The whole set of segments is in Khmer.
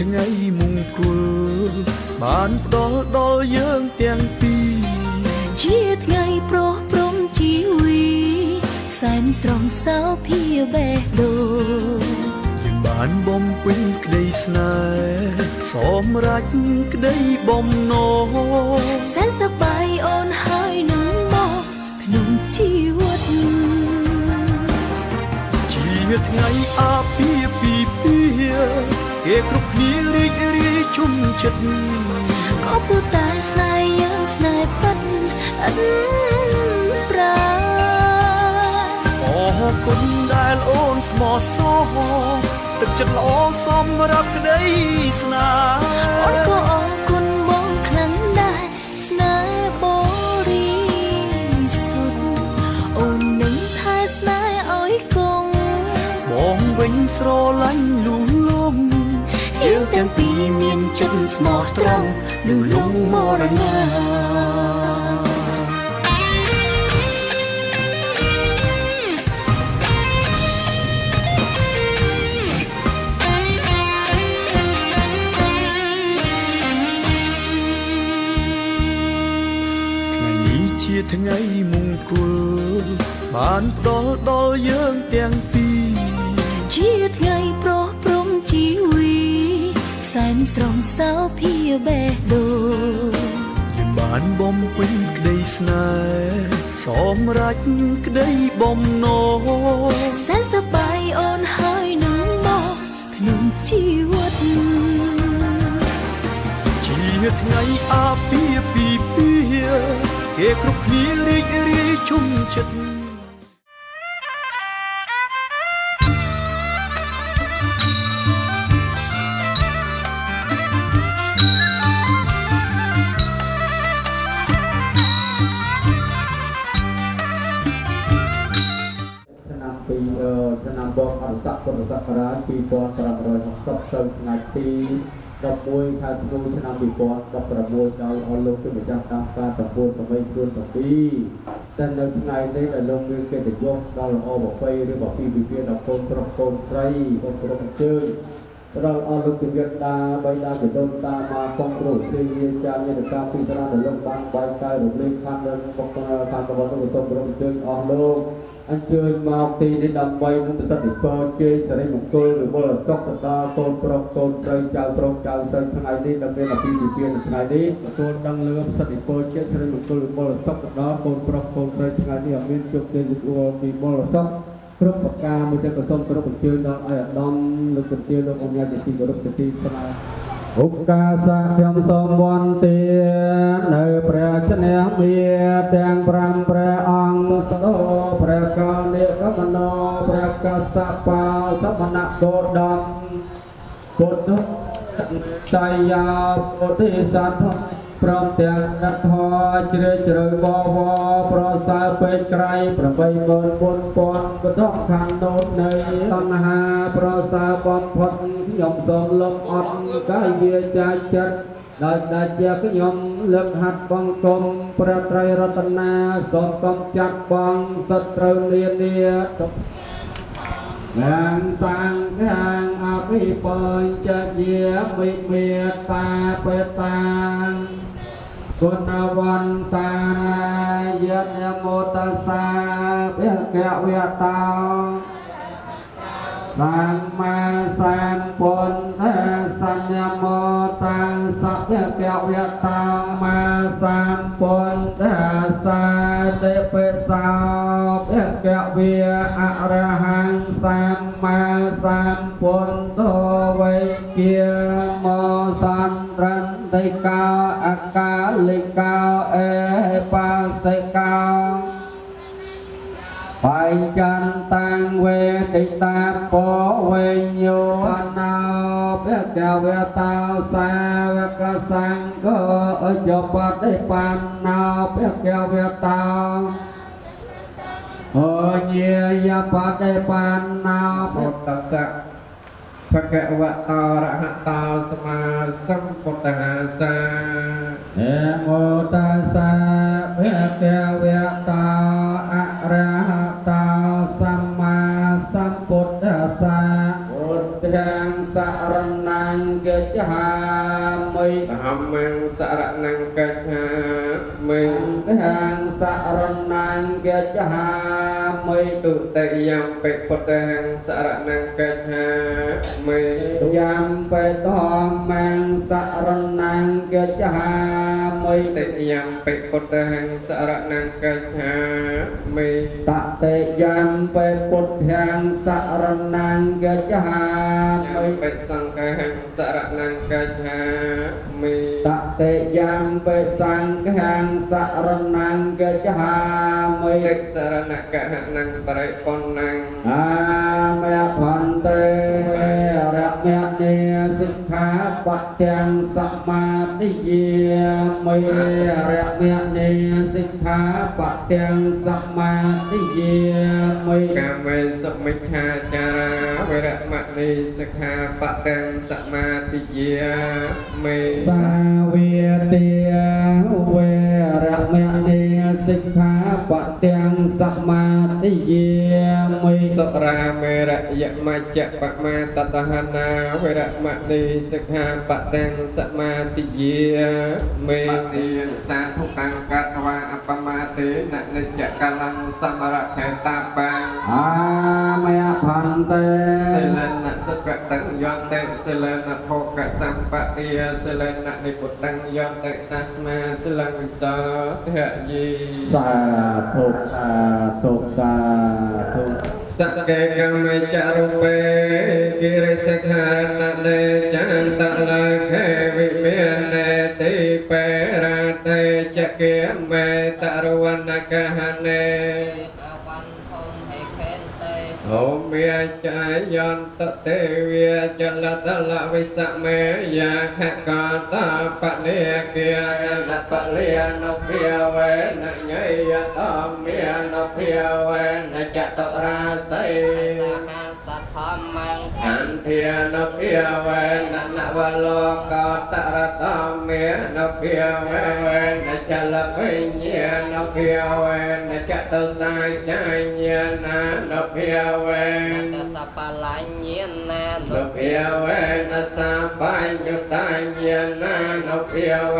ថ្ងៃមង្គលបានផ្ដល់ដល់យើងទាំងពីរជាថ្ងៃប្រោះព្រំជីវីសែនស្រស់សោភាបេះដូងយើងបានបំពេញក្តីស្នេហ៍សម្រេចក្តីបំណងសែនសប្បាយអូនហើយនឹងមកក្នុងជីវិតជាថ្ងៃអាពាហ៍ពិពាហ៍គេគ្រប់គ្នារីករាយជុំចិត្តក៏ព្រោះតែស្នេហ៍យ៉ាងស្នេហ៍ពិតអត់ប្រាអរគុណដែលអូនស្មោះសរទឹកចិត្តល្អសម្រាប់ក្តីស្នេហ៍អូនក៏អរគុណបងខ្លាំងដែរស្នេហ៍បរិសុទ្ធអូននឹងថែស្នេហ៍ឲ្យគង់បងវិញស្រឡាញ់លូលំយើងទាំងពីរមានចិត្តស្មោះត្រង់លូលំមរណាជាថ្ងៃមង្គលបានផ្ដល់ដល់យើងទាំងពីរជាថ្ងៃប្រោះព្រំជីវីសែនស្រស់សោភាបេះដូងយើងបានបំពេញក្តីស្នេហ៍សម្រេចក្តីបំណងសែនសប្បាយអូនហើយនឹងមកក្នុងជីវិតជាថ្ងៃអាពាហ៍ពិពាហ៍គេគ្រប់គ្នារីករាយជុំចិត្តឆ្នាំបកអរិយពុទ្ធសករាជ2560ទៅថ្ងៃទី11ខែធ្នូឆ្នាំ2016ដោយអស់លោកគឺម្ចាស់តាមការតំពួន8ខ្លួន7តែនៅថ្ងៃនេះដែលលោកមានកិត្តិយសដល់ល្អប្រពៃឬបពីវិភាដល់កូនប្រុសកូនស្រីកូនប្រុសអញ្ជើញដល់អស់លោកគឺមេត្តាបៃតាបដុនតាមកគង់គ្រូជាយាចាញាតិការពីស្រាដល់លោកបានបាយកាយរំលែកខាងដល់បុគ្គលខាងរបស់លោកសូមអញ្ជើញអស់លោកអញ្ជើញមកទីនេះដើម្បីនឹងប្រសិទ្ធពរជ័យសិរីមង្គលឬមរតកទៅដល់កូនប្រុសកូនស្រីចៅប្រុសចៅស្រីថ្ងៃនេះដែលមានអាពាហ៍ពិពាហ៍ថ្ងៃនេះទទួលដឹងលើប្រសិទ្ធពរជ័យសិរីមង្គលឬមរតកទៅដល់កូនប្រុសកូនស្រីថ្ងៃនេះឲ្យមានជោគជ័យពីមរតកគ្រប់ប្រការមួយទាំងក៏សូមគោរពអញ្ជើញដល់ឲ្យអាដាមលោកកន្ទាលលោកអង្គញាតិទីគោរពទីស្នាឧបកាសៈខ្ញុំសូមវន្ទានៅព្រះជ្នះមានទាំង5ព្រះអង្គសដោព្រះកោនិកមនោព្រះកសបោសមណៈគោដមពុទ្ធតយាពុទ្ធិសទ្ធព្រមទាំងដិតធរជ្រាលជ្រៅបវរប្រសើរពេកក្រៃ84000បដកខាងនោះនៃតណ្ហាប្រសើរបំផុតខ្ញុំសូមលំអត់កាយវាចាចិត្តដោយដាច់ជាខ្ញុំលើកហាត់បង្គំព្រះត្រៃរតនាសូមកំចាត់បងសត្រូវនានាងាងសាងខាងអភិបញ្ចជាមិមេតាបេតាគុណវន្តាយៈនមោតស្សាភៈកវៈតោសម្មាសម្ពុទ្ធសញ្ញមោតាសភៈកវៈតោមាសម្ពុទ្ធសាតិពិសោភៈកវៈអរហង្គសម្មាសម្ពុទ្ធវេជាមោសន្ត្រន្តិកោអកាလိកោអេបាសិកោបញ្ចន្តាំងវេទិតាពវេញោណោភៈកវៈតោសាវកសង្ឃអយបតិបណ្ណោភៈកវៈតោអញាយបតិបណ្ណោពុទ្ធស្សៈភគវៈតោរហតោសមាសម្ពុទ្ធហាសានមោតាសាភគវៈតោអរហតោសម្មាសម្ពុទ្ធសាពុទ្ធាងសរណង្កច หามิ ธรรมังสรณังกัจฉามิ หังสรนังกัจหามิ ตุติยัมปิพุทธังสรณังกัจฉามิ ยัมเปตอมังสรนังกัจหามิ ติยัมปิพุทธังสรณังกัจฉามิ ตติยัมเปพุทธังสรนังกัจหา ยั มิ มปิสังฆังสรณังกัจฉามิ ตติยัมเปสังฆังสรนังกัจหามิ ติสรณกะหะนังปริปุณัง อาเมพันเตระเมเนสิกขาปัตตังสมาธิเยมิระเมเนสิกขาปัตตังสมาธิเยมิ กาเมสุมิจฉาจาราเวระมะนีสิกขาปะตังสมาธิเยมิ สาเวเตเวระเมเนสิกขาปัตตังสมาธิเยมิ สุราเมระยะมัจจะปะมาตตหนาเวระมะนีสิกขาปะตังสมาธิเยมิปฏิสาธุกังกัตวาอัปปมาเตนะนิจจกัลังสัมระเขตาปัง อาเมพันเต สิเลนะสุขตังยอนเตสิเลนะโภคสัมปติยสิเลนะนิพุตังยอนเตตัสมาสิลังวิโสเถยี สาธุสาธุสาธุ สักเกกัมเมจารุเปกิริสขารณะเนจันตะลาเขวิเมเนติเปราเตจะเกมเมตรวันนกหะเน โอมเมียจายันตเตเวียจลตละวิสเมยาขกาตาปะเนเกียนะปะเลียนเพียเวนะไงยะตอมเมียนเพียเวนะจะตราไสอันเพียนเพียเวนะนวโลกตระตอมเมียนเพียเวนะจะละเพียนเพียเวนะจะตสายใจเยนะนเพียเวนะสัพพะญญนะนเพียเวนะสัพพะญุตญญนะนเพียเว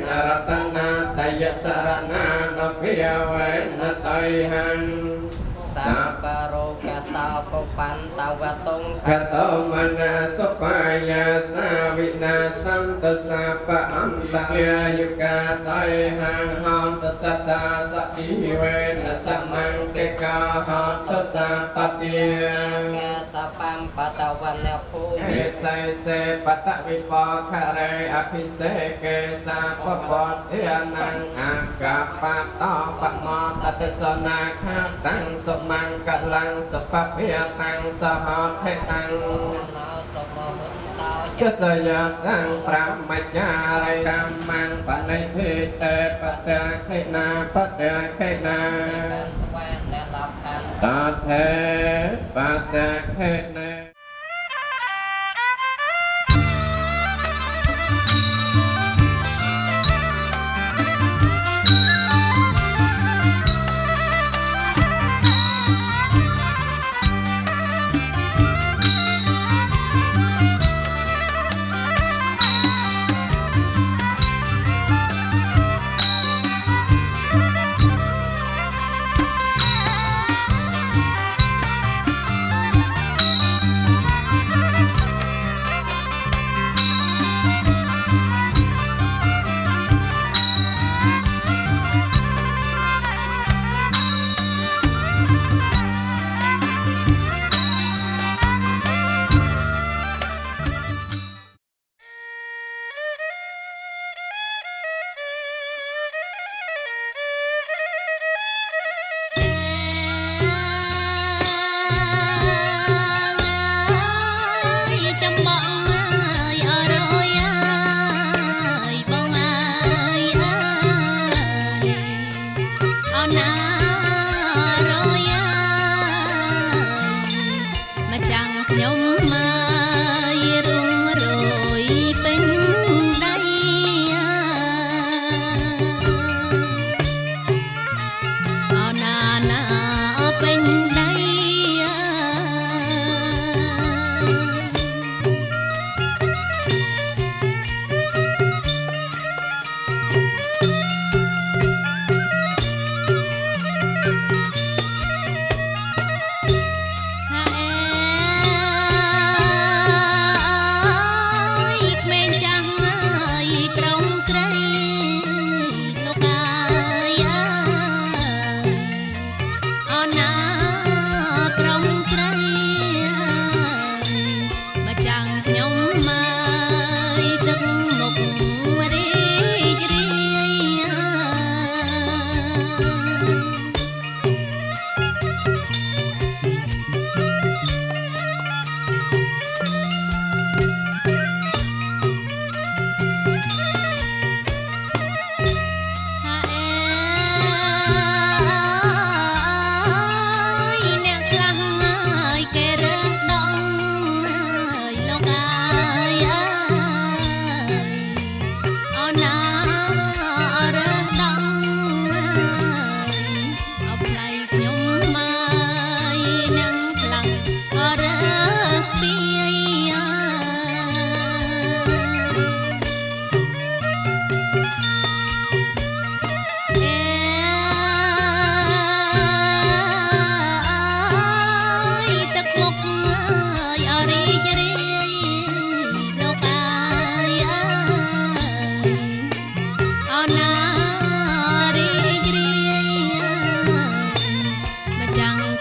นะรัตนาตยสรณะนเพียเวนะไตหังสัพพะโรกะสัพปันตวะตุงขะโตมนะสุปายาสาวินาสันตสัพพะอันตะยายุกาไตหังหันตสัตตาสัพพิเวนะสัมมังเตกาหันตสัพพะเตียงสัพพัมปะตะวันนะภูมิเสเสปะตะวิปะคะเรอภิเสเกสัพพะปะเทนังอากาปะตอปะมอตะเตสนาคาตังสมังกะลังสปะเพียตังสหเทตังจะสยตังพระมัจจาริกัมมังปะในเทเตปะเตเขนาปะเตเขนาตาเทปะเตเขนา เ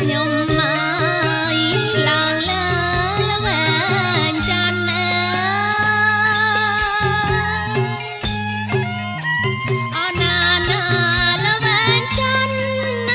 ខ្ញុំអើយឡើងលើល្វែងច័ន្ទអើណាណាល្វែងច័ន្ទ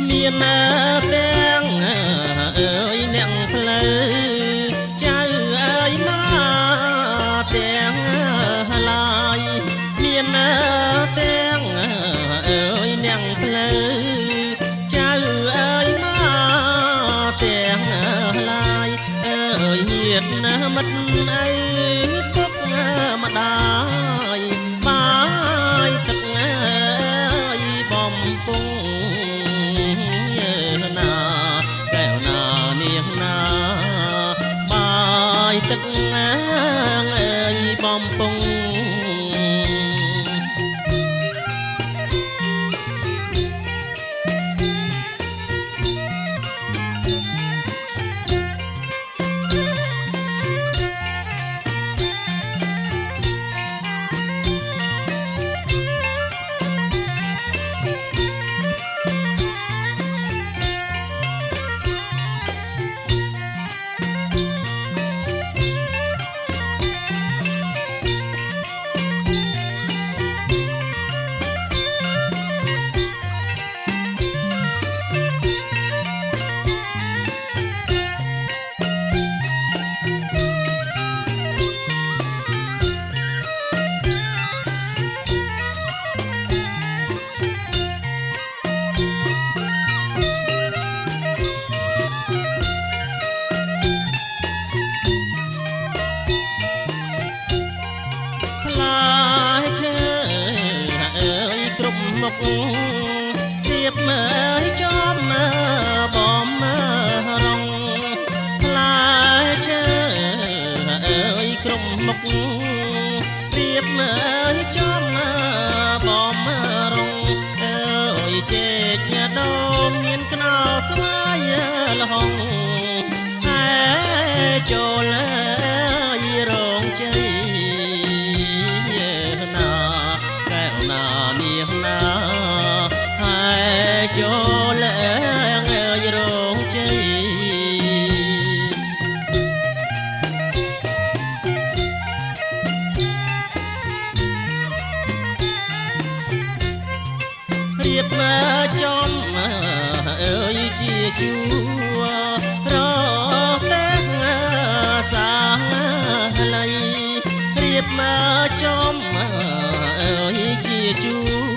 មានទាំងអើយអ្នកផ្លូវចៅអើយមកទាំងឡាយមានទាំងអើយអ្នកផ្លូវចៅអើយមកទាំងឡាយអើយញាតិមិត្តអើយពុកម្ដាយបាយទឹកអើយបំពង់ទឹកអើយបំពង់មុខរៀបមើលចំបំរងផ្លែឈើអើយក្រុមមុខរៀបមើលចំបំរងអើយចេកដូមមានខ្នោស្វាយលហងហើយចូលរងជ័យចូលអើយរងជ័យរៀបចំអើយជាជួរតែសាល័យរៀបចំអើយជាជួ